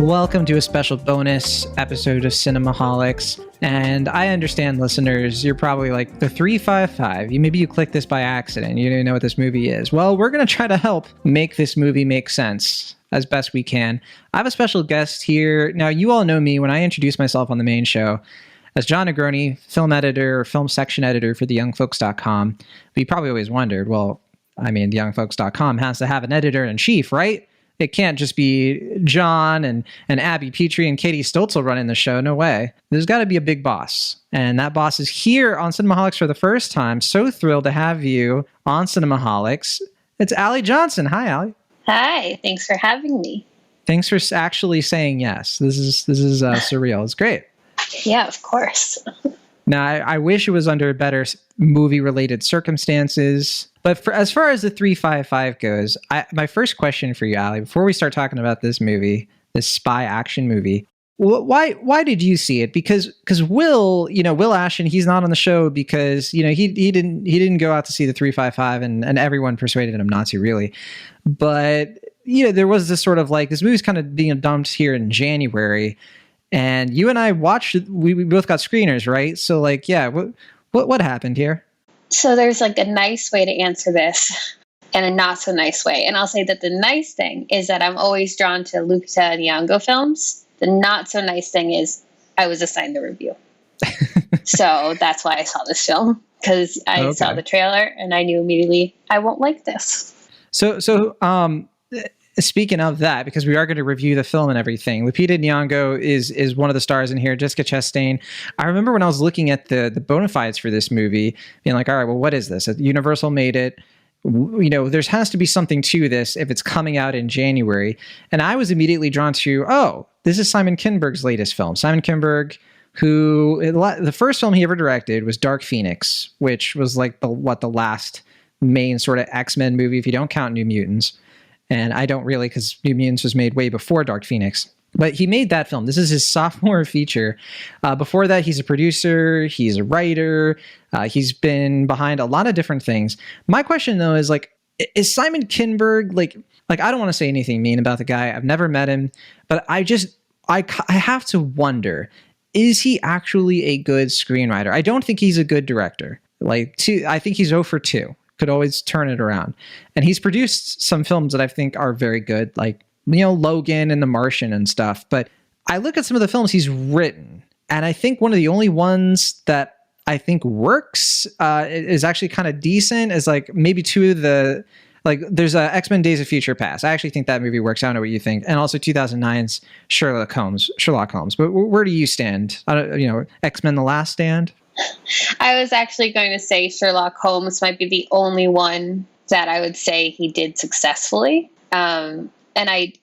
Welcome to a special bonus episode of Cinemaholics. And I understand, listeners, you're probably like, the 355, maybe you clicked this by accident. You didn't know what this movie is. Well, we're going to try to help make this movie make sense as best we can. I have a special guest here. Now, you all know me when I introduce myself on the main show as John Negroni, film editor or film section editor for theyoungfolks.com. But you probably always wondered, well, I mean, theyoungfolks.com has to have an editor-in-chief, right? It can't just be John and Abby Petrie and Katie Stoltzel running the show. No way. There's got to be a big boss. And that boss is here on Cinemaholics for the first time. So thrilled to have you on Cinemaholics. It's Allie Johnson. Hi, Allie. Hi. Thanks for having me. Thanks for actually saying yes. This is surreal. It's great. Yeah, of course. Now, I wish it was under better movie-related circumstances. But as far as the 355 goes, my first question for you, Allie, before we start talking about this movie, this spy action movie, why did you see it? Because Will Ashton, he's not on the show because he didn't go out to see the 355, and everyone persuaded him not to, really. But there was this sort of like, this movie's kind of being dumped here in January, and you and I watched it. We both got screeners, right? So like, yeah, what happened here? So there's like a nice way to answer this and a not so nice way. And I'll say that the nice thing is that I'm always drawn to Lupita Nyong'o films. The not so nice thing is I was assigned the review. So that's why I saw this film, because I saw the trailer and I knew immediately I won't like this. So speaking of that, because we are going to review the film and everything, Lupita Nyong'o is one of the stars in here, Jessica Chastain. I remember when I was looking at the bona fides for this movie, being like, all right, well, what is this? Universal made it. There has to be something to this if it's coming out in January. And I was immediately drawn to, this is Simon Kinberg's latest film. Simon Kinberg, who the first film he ever directed was Dark Phoenix, which was like the last main sort of X-Men movie, if you don't count New Mutants. And I don't really, because New Mutants was made way before Dark Phoenix. But he made that film. This is his sophomore feature. Before that, he's a producer. He's a writer. He's been behind a lot of different things. My question, though, is like, is Simon Kinberg, like I don't want to say anything mean about the guy. I've never met him. But I have to wonder, is he actually a good screenwriter? I don't think he's a good director. I think he's 0 for 2. Could always turn it around. And he's produced some films that I think are very good, like, Logan and The Martian and stuff. But I look at some of the films he's written, and I think one of the only ones that I think works is actually kind of decent is like maybe two of the, like, there's X-Men Days of Future Past. I actually think that movie works. I don't know what you think. And also 2009's Sherlock Holmes. But where do you stand? X-Men The Last Stand? I was actually going to say Sherlock Holmes might be the only one that I would say he did successfully. And I,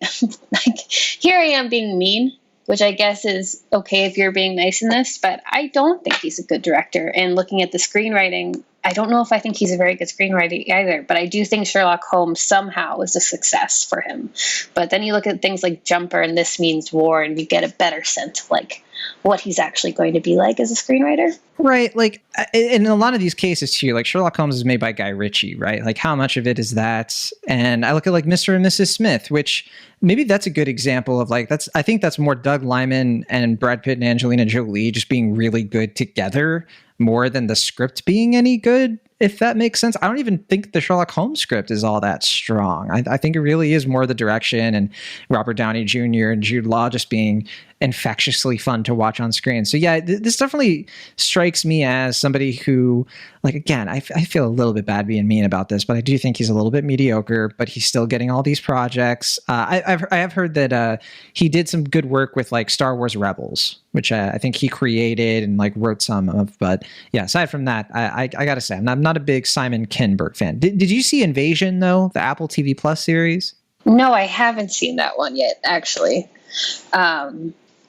here I am being mean, which I guess is okay if you're being nice in this, but I don't think he's a good director. And looking at the screenwriting, I don't know if I think he's a very good screenwriter either, but I do think Sherlock Holmes somehow was a success for him. But then you look at things like Jumper and This Means War, and you get a better sense of like what he's actually going to be like as a screenwriter. Right. Like in a lot of these cases too, like Sherlock Holmes is made by Guy Ritchie, right? Like how much of it is that? And I look at like Mr. and Mrs. Smith, which maybe that's a good example of like, I think that's more Doug Liman and Brad Pitt and Angelina Jolie just being really good together more than the script being any good, if that makes sense. I don't even think the Sherlock Holmes script is all that strong. I think it really is more the direction and Robert Downey Jr. and Jude Law just being infectiously fun to watch on screen. So yeah, this definitely strikes me as somebody who, like, again, I feel a little bit bad being mean about this, but I do think he's a little bit mediocre, but he's still getting all these projects. I have heard that he did some good work with like Star Wars Rebels, which I think he created and like wrote some of. But yeah, aside from that, I gotta say, I'm not a big Simon Kinberg fan. Did you see Invasion though, the Apple TV Plus series? No, I haven't seen that one yet, actually.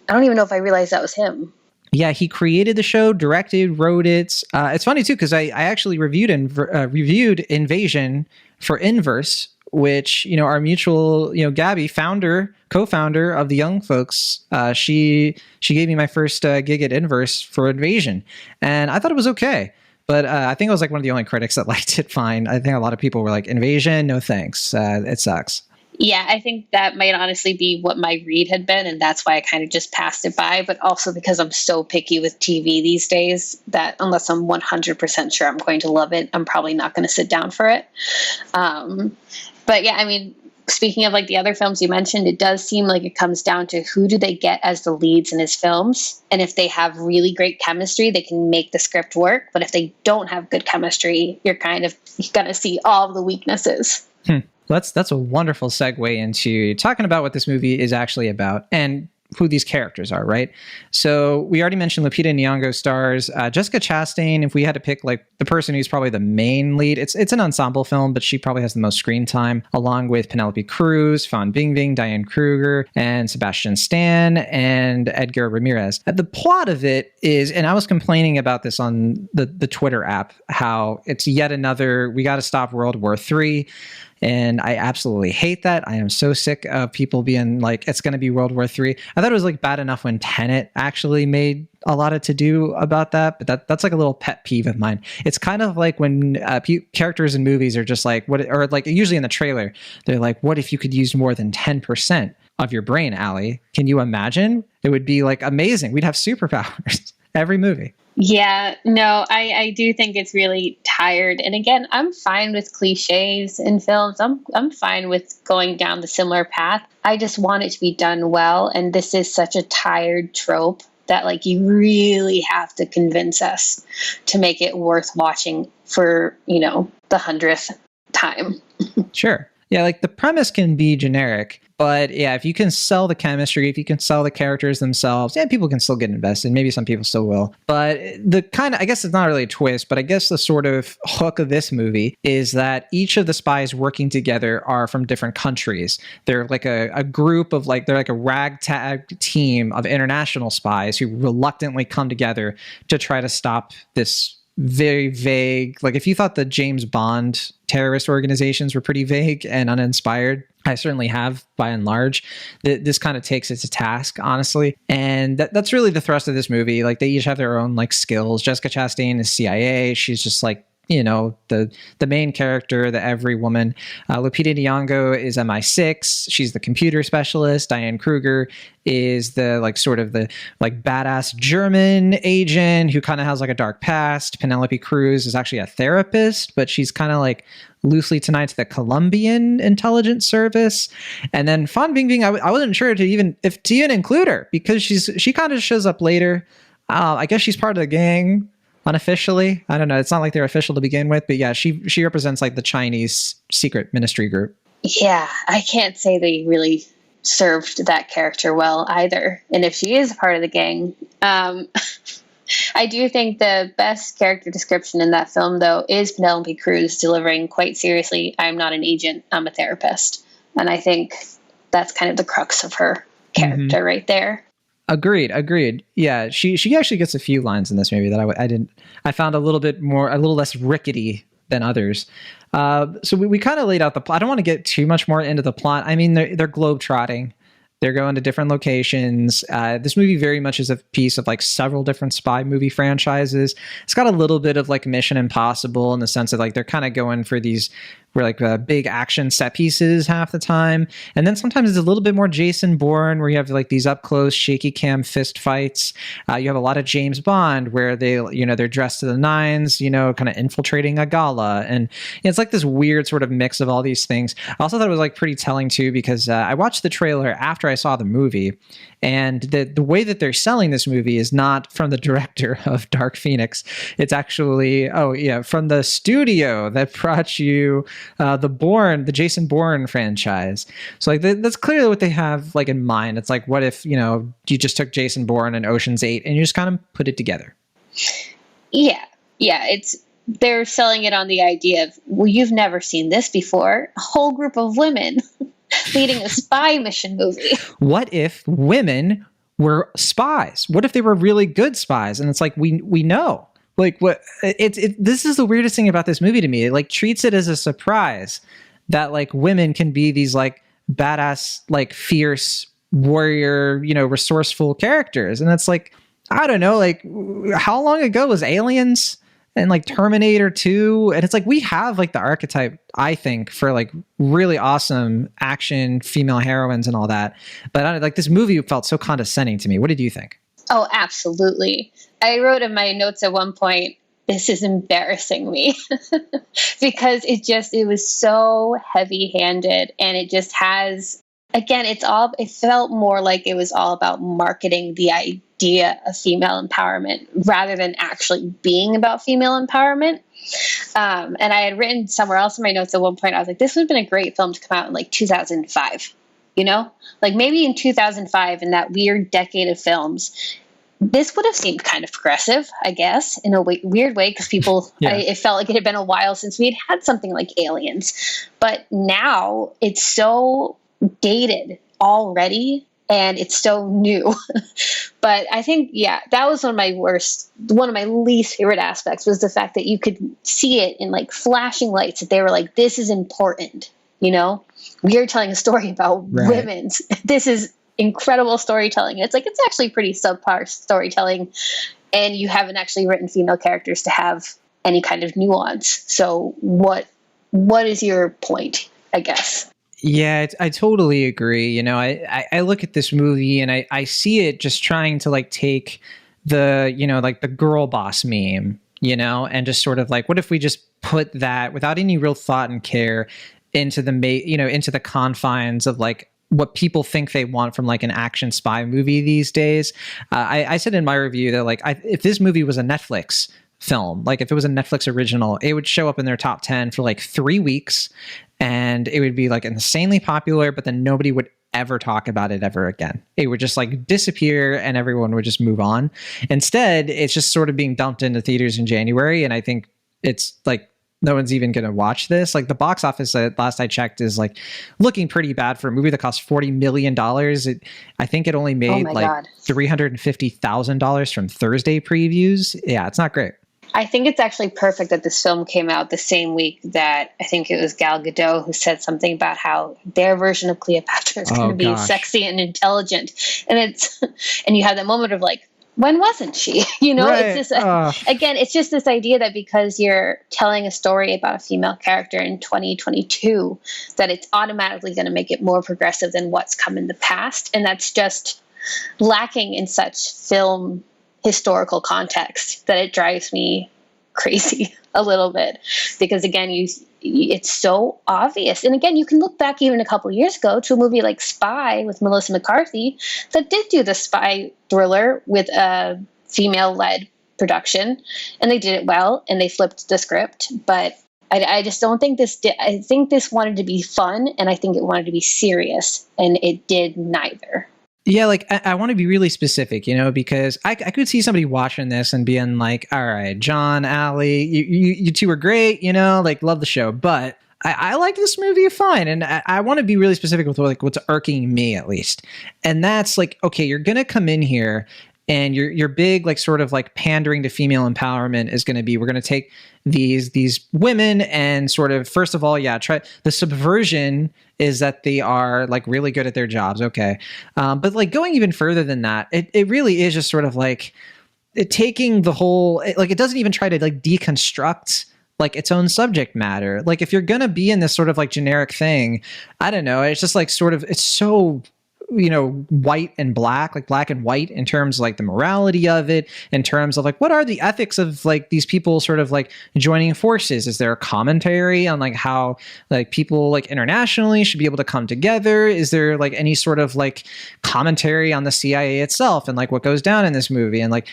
I don't even know if I realized that was him. Yeah, he created the show, directed, wrote it. It's funny too because I actually reviewed Invasion for Inverse, which our mutual Gabby, co-founder of the Young Folks. She gave me my first gig at Inverse for Invasion, and I thought it was okay. But I think I was like one of the only critics that liked it fine. I think a lot of people were like, Invasion, no thanks, it sucks. Yeah, I think that might honestly be what my read had been, and that's why I kind of just passed it by. But also because I'm so picky with TV these days that unless I'm 100% sure I'm going to love it, I'm probably not going to sit down for it. Um, but yeah, I mean, speaking of like the other films you mentioned, it does seem like it comes down to who do they get as the leads in his films. And if they have really great chemistry, they can make the script work. But if they don't have good chemistry, you're kind of going to see all of the weaknesses. That's a wonderful segue into talking about what this movie is actually about and who these characters are, right? So we already mentioned Lupita Nyong'o stars. Jessica Chastain, if we had to pick like the person who's probably the main lead, it's an ensemble film, but she probably has the most screen time, along with Penelope Cruz, Fan Bingbing, Diane Kruger, and Sebastian Stan, and Edgar Ramirez. The plot of it is, and I was complaining about this on the Twitter app, how it's yet another, we got to stop World War III. And I absolutely hate that. I am so sick of people being like, it's going to be World War III. I thought it was like bad enough when Tenet actually made a lot of to do about that, but that's like a little pet peeve of mine. It's kind of like when characters in movies are just like, what, or like usually in the trailer, they're like, what if you could use more than 10% of your brain, Allie? Can you imagine? It would be like amazing. We'd have superpowers every movie. Yeah, no, I do think it's really tired. And again, I'm fine with cliches in films. I'm fine with going down the similar path. I just want it to be done well. And this is such a tired trope that like you really have to convince us to make it worth watching for, the 100th time. Sure. Yeah, like the premise can be generic, but yeah, if you can sell the chemistry, if you can sell the characters themselves, yeah, people can still get invested. Maybe some people still will. But the kind of, I guess it's not really a twist, but I guess the sort of hook of this movie is that each of the spies working together are from different countries. They're like a group of like, they're like a ragtag team of international spies who reluctantly come together to try to stop this very vague, like if you thought the James Bond terrorist organizations were pretty vague and uninspired, I certainly have by and large. This kind of takes it to task, honestly. And that's really the thrust of this movie. Like they each have their own like skills. Jessica Chastain is CIA. She's just like, the main character, the every woman. Lupita Nyong'o is MI6. She's the computer specialist. Diane Kruger is the like sort of the like badass German agent who kind of has like a dark past. Penelope Cruz is actually a therapist, but she's kind of like loosely tied to the Colombian intelligence service. And then Fan Bingbing, I wasn't sure to even include her because she kind of shows up later. I guess she's part of the gang. Unofficially, I don't know. It's not like they're official to begin with, but yeah, she represents like the Chinese secret ministry group. Yeah, I can't say they really served that character well either. And if she is part of the gang, I do think the best character description in that film, though, is Penelope Cruz delivering quite seriously, I'm not an agent, I'm a therapist. And I think that's kind of the crux of her character right there. Agreed. Yeah, she actually gets a few lines in this movie that I found a little less rickety than others. So we kind of laid out the plot. I don't want to get too much more into the plot. I mean, they're globetrotting. They're going to different locations. This movie very much is a piece of like several different spy movie franchises. It's got a little bit of like Mission Impossible in the sense that like they're kind of going for these big action set pieces half the time. And then sometimes it's a little bit more Jason Bourne where you have like these up close shaky cam fist fights. You have a lot of James Bond where they're dressed to the nines, kind of infiltrating a gala. And it's like this weird sort of mix of all these things. I also thought it was like pretty telling too, because I watched the trailer after I saw the movie. And the way that they're selling this movie is not from the director of Dark Phoenix. It's actually, from the studio that brought you the Jason Bourne franchise. So like that's clearly what they have like in mind. It's like, what if, you just took Jason Bourne and Ocean's 8 and you just kind of put it together? Yeah. They're selling it on the idea of, well, you've never seen this before. A whole group of women leading a spy mission movie. What if women were spies? What if they were really good spies? And it's like, we know. Like what this is the weirdest thing about this movie to me. It like treats it as a surprise that like women can be these like badass, like fierce warrior, resourceful characters. And it's like, I don't know, like how long ago was Aliens? and like Terminator 2. And it's like, we have like the archetype, I think, for like really awesome action female heroines and all that. But like this movie felt so condescending to me. What did you think? Oh, absolutely. I wrote in my notes at one point, this is embarrassing me because it was so heavy handed, and it just has, again, it felt more like it was all about marketing the idea of female empowerment rather than actually being about female empowerment. And I had written somewhere else in my notes at one point, I was like, this would have been a great film to come out in like 2005, like maybe in 2005, in that weird decade of films. This would have seemed kind of progressive, I guess, in a weird way, because people, it felt like it had been a while since we had something like Aliens. But now it's so dated already, and it's so new. But I think, that was one of my least favorite aspects, was the fact that you could see it in like flashing lights, that they were like, this is important, we are telling a story about women. This is incredible storytelling. It's like, it's actually pretty subpar storytelling, and you haven't actually written female characters to have any kind of nuance. So what is your point, I guess? Yeah, I totally agree. I look at this movie and I see it just trying to like take the, like the girl boss meme, and just sort of like, what if we just put that without any real thought and care into the confines of like what people think they want from like an action spy movie these days. I said in my review that like, if this movie was a Netflix film, like if it was a Netflix original, it would show up in their top 10 for like 3 weeks, and it would be like insanely popular, but then nobody would ever talk about it ever again. It would just like disappear and everyone would just move on. Instead, it's just sort of being dumped into theaters in January. And I think it's like, no one's even going to watch this. Like the box office, last I checked, is like looking pretty bad for a movie that cost $40 million. I think it only made like $350,000 from Thursday previews. Yeah, it's not great. I think it's actually perfect that this film came out the same week that I think it was Gal Gadot who said something about how their version of Cleopatra is going to be sexy and intelligent. And and you have that moment of like, when wasn't she? Right. It's just, again, it's just this idea that because you're telling a story about a female character in 2022, that it's automatically going to make it more progressive than what's come in the past. And that's just lacking in such film historical context that it drives me crazy a little bit, because again, it's so obvious. And again, you can look back even a couple of years ago to a movie like Spy with Melissa McCarthy that did do the spy thriller with a female-led production, and they did it well, and they flipped the script. But I just don't think this did. I think this wanted to be fun, and I think it wanted to be serious, and it did neither. Yeah, like I want to be really specific, because I could see somebody watching this and being like, all right, John, Allie, you two are great, like love the show, but I like this movie fine. And I want to be really specific with like what's irking me, at least. And that's like, okay, you're going to come in here and your big, like sort of like pandering to female empowerment is going to be, we're going to take these women and sort of, first of all, try the subversion is that they are like really good at their jobs. Okay. But like going even further than that, it really is just sort of like taking the whole, like it doesn't even try to like deconstruct like its own subject matter. Like if you're going to be in this sort of like generic thing, I don't know. It's just like sort of, it's so, white and black, like black and white in terms of like the morality of it, in terms of like, what are the ethics of like these people sort of like joining forces? Is there a commentary on like how like people like internationally should be able to come together? Is there like any sort of like commentary on the CIA itself and like what goes down in this movie? And like,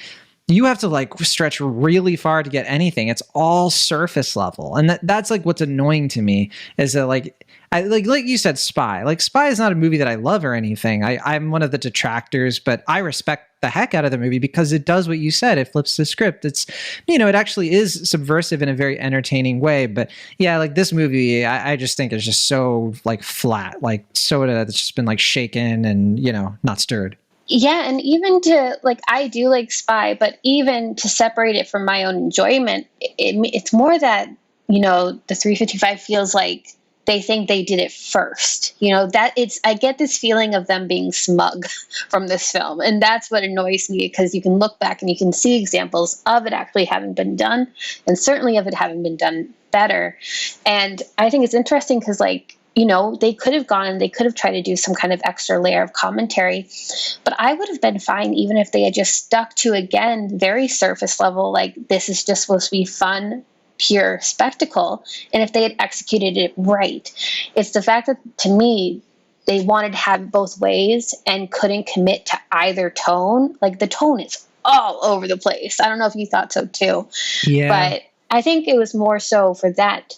you have to like stretch really far to get anything. It's all surface level. And that's like what's annoying to me is that like, like you said, Spy. Like Spy is not a movie that I love or anything. I'm one of the detractors, but I respect the heck out of the movie because it does what you said. It flips the script. It's, it actually is subversive in a very entertaining way. But yeah, like this movie, I just think is just so like flat, like soda that's just been like shaken and, not stirred. Yeah, and even to like, I do like Spy, but even to separate it from my own enjoyment, it's more that, the 355 feels like they think they did it first. You know, that I get this feeling of them being smug from this film. And that's what annoys me, because you can look back and you can see examples of it actually having been done, and certainly of it having been done better. And I think it's interesting because, like, you know, they could have gone and they could have tried to do some kind of extra layer of commentary, but I would have been fine even if they had just stuck to, again, very surface level, like, this is just supposed to be fun, pure spectacle. And if they had executed it right, it's the fact that, to me, they wanted to have both ways and couldn't commit to either tone. Like, the tone is all over the place. I don't know if you thought so too. Yeah. But I think it was more so for that.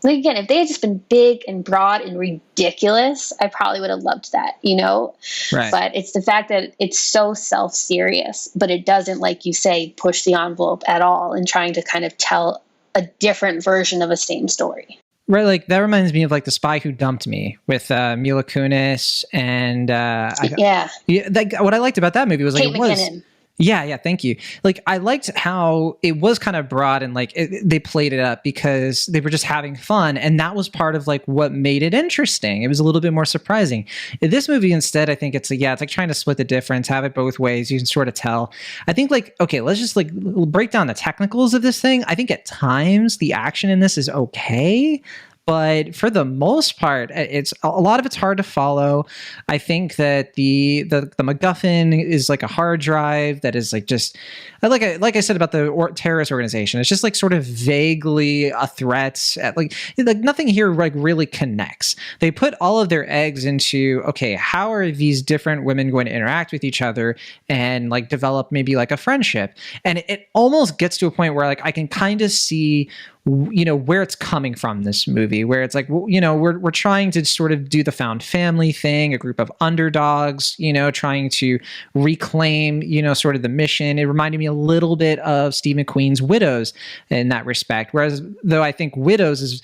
Like, again, if they had just been big and broad and ridiculous, I probably would have loved that, you know? Right. But it's the fact that it's so self-serious, but it doesn't, like you say, push the envelope at all in trying to kind of tell a different version of a same story. Right, like that reminds me of like The Spy Who Dumped Me with Mila Kunis and like what I liked about that movie was like Kate McKinnon. Yeah, thank you. Like, I liked how it was kind of broad and like they played it up because they were just having fun, and that was part of like what made it interesting. It was a little bit more surprising. In this movie, instead, I think it's like trying to split the difference, have it both ways. You can sort of tell. I think like, okay, let's just like break down the technicals of this thing. I think at times the action in this is okay. But for the most part, it's a lot of it's hard to follow. I think that the MacGuffin is like a hard drive that is like just like I said about the terrorist organization. It's just like sort of vaguely a threat. Like nothing here like really connects. They put all of their eggs into, okay, how are these different women going to interact with each other and like develop maybe like a friendship? And it almost gets to a point where like I can kind of see, you know, where it's coming from, this movie, where it's like, you know, we're trying to sort of do the found family thing, a group of underdogs, you know, trying to reclaim, you know, sort of the mission. It reminded me a little bit of Steve McQueen's Widows in that respect. Whereas though I think Widows is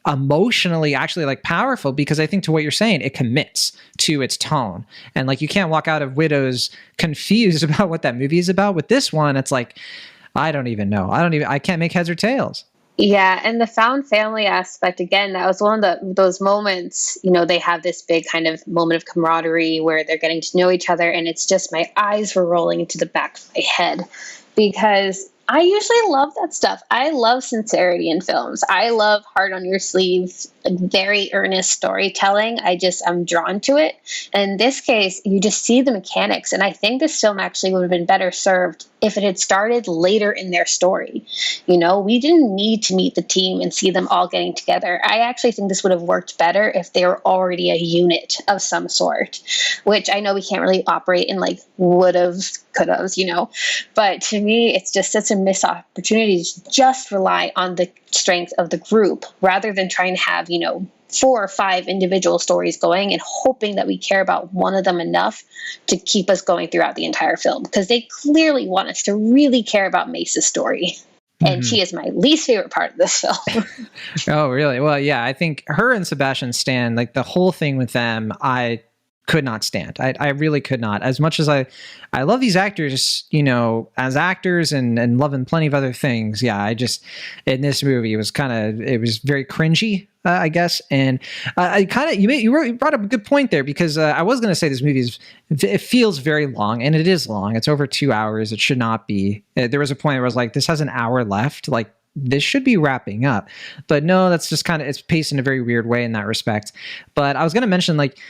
emotionally actually like powerful, because I think, to what you're saying, it commits to its tone. And like, you can't walk out of Widows confused about what that movie is about. With this one, it's like, I don't even know. I can't make heads or tails. Yeah, and the found family aspect, again, that was one of those moments, you know, they have this big kind of moment of camaraderie where they're getting to know each other, and it's just, my eyes were rolling into the back of my head, because I usually love that stuff. I love sincerity in films. I love heart on your sleeve, very earnest storytelling. I'm drawn to it. And in this case, you just see the mechanics. And I think this film actually would have been better served if it had started later in their story. You know, we didn't need to meet the team and see them all getting together. I actually think this would have worked better if they were already a unit of some sort, which I know we can't really operate in like would've, could've, you know, but to me, it's just such a missed opportunity to just rely on the strength of the group rather than trying to have, you know, 4 or 5 individual stories going and hoping that we care about one of them enough to keep us going throughout the entire film, because they clearly want us to really care about Mace's story. And she is my least favorite part of this film. Oh, really? Well, yeah, I think her and Sebastian Stan, like the whole thing with them, I could not stand. I really could not. As much as I love these actors, you know, as actors and loving plenty of other things. Yeah, I just, in this movie, it was very cringy, I guess. And you brought up a good point there, because I was going to say this movie it feels very long, and it is long. It's over 2 hours. It should not be. There was a point where I was like, this has an hour left. Like, this should be wrapping up. But no, that's just kind of, it's paced in a very weird way in that respect. But I was going to mention, like,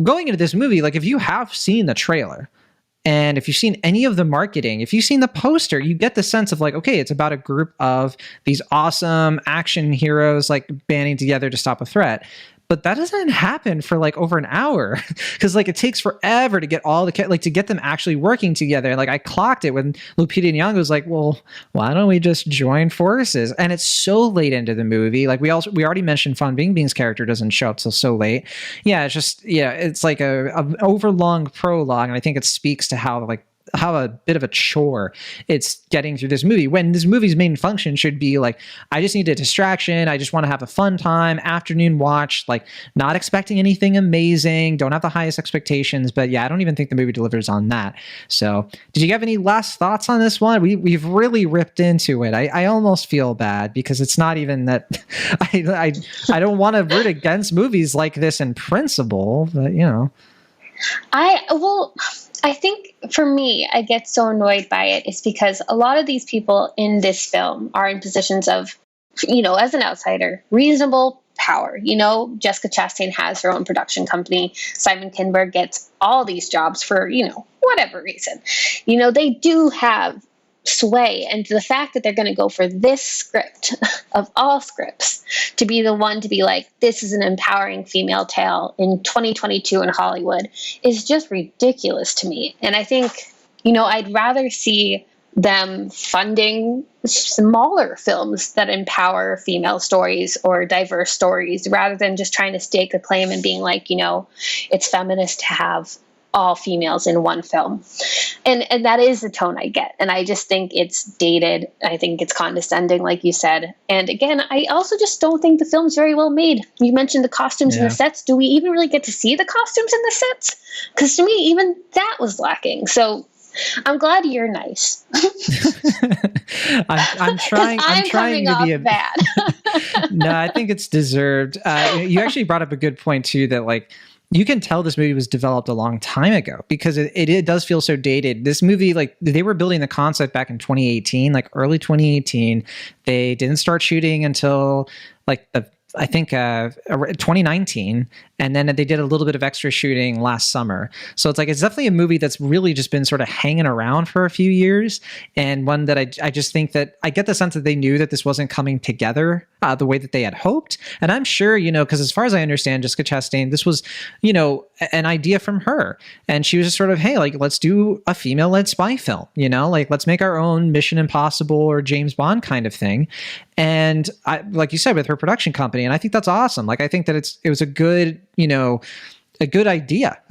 going into this movie, like, if you have seen the trailer and if you've seen any of the marketing, if you've seen the poster, you get the sense of like, okay, it's about a group of these awesome action heroes like banding together to stop a threat. But that doesn't happen for like over an hour, because like it takes forever to get all to get them actually working together. Like, I clocked it when Lupita Nyong'o was like, well, why don't we just join forces? And it's so late into the movie. Like, we already mentioned Fan Bingbing's character doesn't show up till so late. Yeah, it's just, yeah, it's like a overlong prologue. And I think it speaks to how like a bit of a chore it's getting through this movie, when this movie's main function should be like, I just need a distraction. I just want to have a fun time, afternoon watch, like not expecting anything amazing, don't have the highest expectations. But yeah, I don't even think the movie delivers on that. So did you have any last thoughts on this one? We've really ripped into it. I almost feel bad because it's not even that I don't want to root against movies like this in principle, but you know. I think for me, I get so annoyed by it is because a lot of these people in this film are in positions of, as an outsider, reasonable power. Jessica Chastain has her own production company. Simon Kinberg gets all these jobs for, whatever reason. They do have sway, and the fact that they're going to go for this script of all scripts to be the one to be like, this is an empowering female tale in 2022 in Hollywood is just ridiculous to me. And I think, I'd rather see them funding smaller films that empower female stories or diverse stories rather than just trying to stake a claim and being like, it's feminist to have all females in one film. And that is the tone I get. And I just think it's dated. I think it's condescending, like you said. And again, I also just don't think the film's very well made. You mentioned the costumes and the sets. Do we even really get to see the costumes and the sets? Because to me, even that was lacking. So I'm glad you're nice. I'm trying to be bad. No, I think it's deserved. You actually brought up a good point too, that like, you can tell this movie was developed a long time ago because it does feel so dated. This movie, like they were building the concept back in 2018, like early 2018. They didn't start shooting until like 2019. And then they did a little bit of extra shooting last summer. So it's definitely a movie that's really just been sort of hanging around for a few years. And one that I just think that I get the sense that they knew that this wasn't coming together the way that they had hoped. And I'm sure, because as far as I understand, Jessica Chastain, this was, an idea from her. And she was just sort of, hey, like, let's do a female-led spy film, like let's make our own Mission Impossible or James Bond kind of thing. And like you said, with her production company. And I think that's awesome. Like, I think that it was a good idea.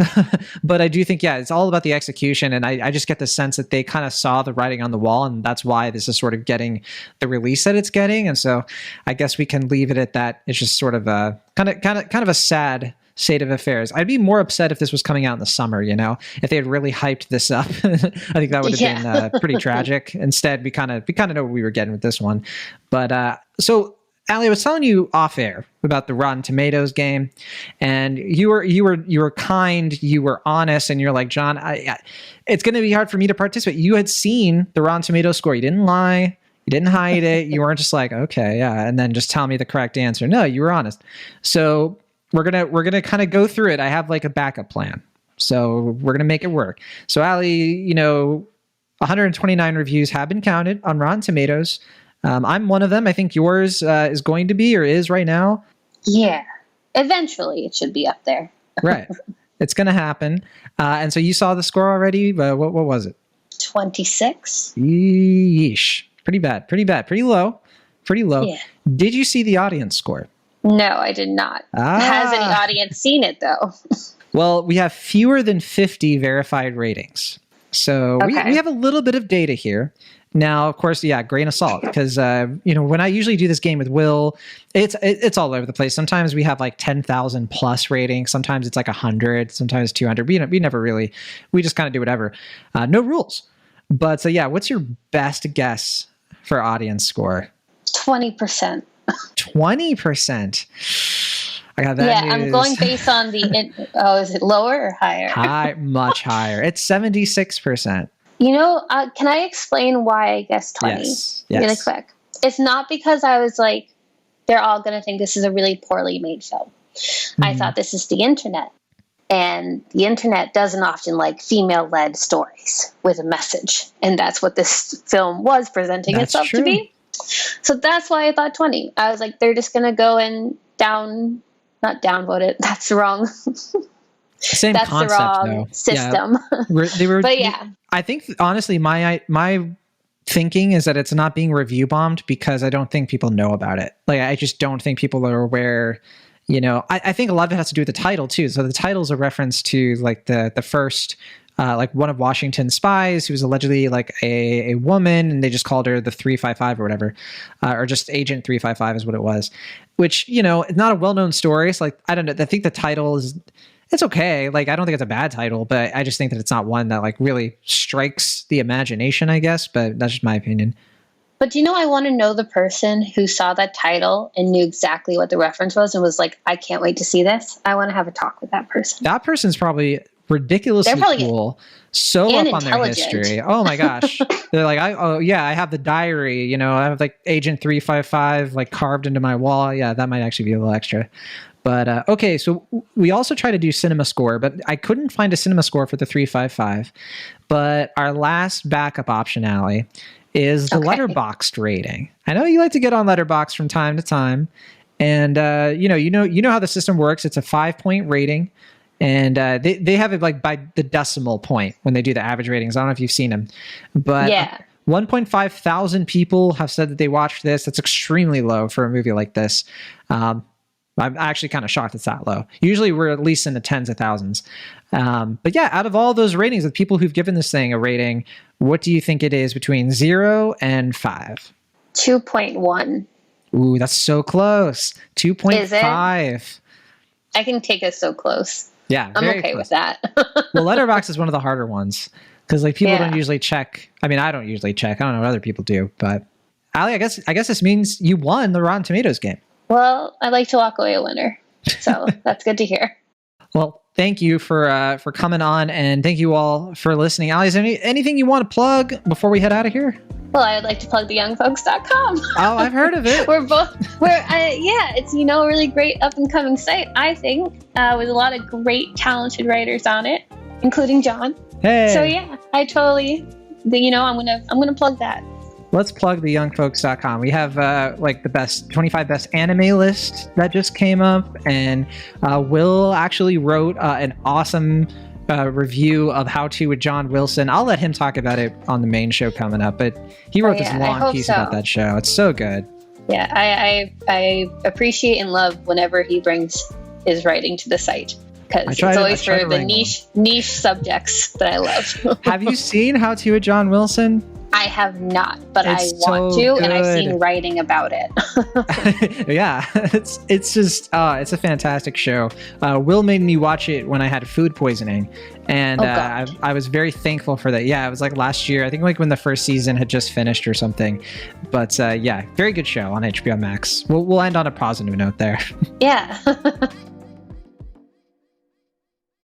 But I do think, it's all about the execution. And I just get the sense that they kind of saw the writing on the wall, and that's why this is sort of getting the release that it's getting. And so I guess we can leave it at that. It's just sort of a kind of a sad state of affairs. I'd be more upset if this was coming out in the summer, if they had really hyped this up. I think that would have been pretty tragic. Instead, we kind of know what we were getting with this one. But so Allie, I was telling you off air about the Rotten Tomatoes game, and you were kind, you were honest, and you're like, John, it's going to be hard for me to participate. You had seen the Rotten Tomatoes score. You didn't lie. You didn't hide it. You weren't just like, okay, yeah, and then just tell me the correct answer. No, you were honest. So we're gonna kind of go through it. I have like a backup plan. So we're gonna make it work. So Allie, 129 reviews have been counted on Rotten Tomatoes. I'm one of them. I think yours is going to be or is right now. Yeah. Eventually it should be up there. Right. It's going to happen. And so you saw the score already. What was it? 26. Yeesh. Pretty bad. Pretty low. Yeah. Did you see the audience score? No, I did not. Has any audience seen it though? Well, we have fewer than 50 verified ratings. So we have a little bit of data here. Now, of course, grain of salt, because, when I usually do this game with Will, it's all over the place. Sometimes we have like 10,000 plus ratings. Sometimes it's like 100, sometimes 200. We never really, we just kind of do whatever. No rules. But so, what's your best guess for audience score? 20%. 20%. I got that. Yeah, news. I'm going based on is it lower or higher? Much higher. It's 76%. Can I explain why I guess 20? Yes. Really quick. It's not because I was like, they're all going to think this is a really poorly made film. Mm-hmm. I thought this is the internet. And the internet doesn't often like female-led stories with a message. And that's what this film was presenting itself to be. So that's why I thought 20. I was like, they're just going to go and not downvote it. That's wrong. Same that's concept, the wrong though. system. Yeah. But yeah. I think, honestly, my thinking is that it's not being review bombed because I don't think people know about it. Like, I just don't think people are aware. I think a lot of it has to do with the title too. So the title is a reference to like the first like one of Washington's spies who was allegedly like a woman, and they just called her the 355 or whatever, or just Agent 355 is what it was, which, you know, it's not a well-known story. It's like, I don't know. I think the title is, it's okay. Like, I don't think it's a bad title, but I just think that it's not one that like really strikes the imagination, I guess, but that's just my opinion. But do you know, I want to know the person who saw that title and knew exactly what the reference was and was like, I can't wait to see this. I want to have a talk with that person. That person's probably ridiculously cool, so up on their history. Oh my gosh. They're like, I have the diary, you know, I have like Agent 355 like carved into my wall. Yeah, that might actually be a little extra. But okay, so we also try to do cinema score, but I couldn't find a cinema score for the 355. But our last backup option, Allie, is the Letterboxd rating. I know you like to get on Letterboxd from time to time, and you know how the system works. It's a 5-point rating, and they have it like by the decimal point when they do the average ratings. I don't know if you've seen them, but yeah. 1.5 thousand people have said that they watched this. That's extremely low for a movie like this. I'm actually kind of shocked it's that low. Usually we're at least in the tens of thousands. But yeah, out of all those ratings of people who've given this thing a rating, what do you think it is between 0 and 5? 2.1. Ooh, that's so close. 2.5. I can take us so close. Yeah, I'm okay close with that. Well, Letterboxd is one of the harder ones because like people don't usually check. I mean, I don't usually check. I don't know what other people do, but Allie, I guess this means you won the Rotten Tomatoes game. Well, I like to walk away a winner, so that's good to hear. Well, thank you for coming on, and thank you all for listening. Allie, is there anything you want to plug before we head out of here? Well, I'd like to plug theyoungfolks.com. Oh, I've heard of it. It's, you know, a really great up and coming site, I think, with a lot of great talented writers on it, including John. Hey. So yeah, I totally, I'm gonna plug that. Let's plug theyoungfolks.com. We have like the best 25 best anime list that just came up, and Will actually wrote an awesome review of How To with John Wilson. I'll let him talk about it on the main show coming up, but he wrote this long piece about that show. It's so good. Yeah, I appreciate and love whenever he brings his writing to the site, because it's always for the niche subjects that I love. Have you seen How To with John Wilson? I have not, but I want to, and I've seen writing about it. Yeah, it's just it's a fantastic show. Will made me watch it when I had food poisoning, and I was very thankful for that. Yeah, it was like last year. I think like when the first season had just finished or something. But yeah, very good show on HBO Max. We'll end on a positive note there. Yeah.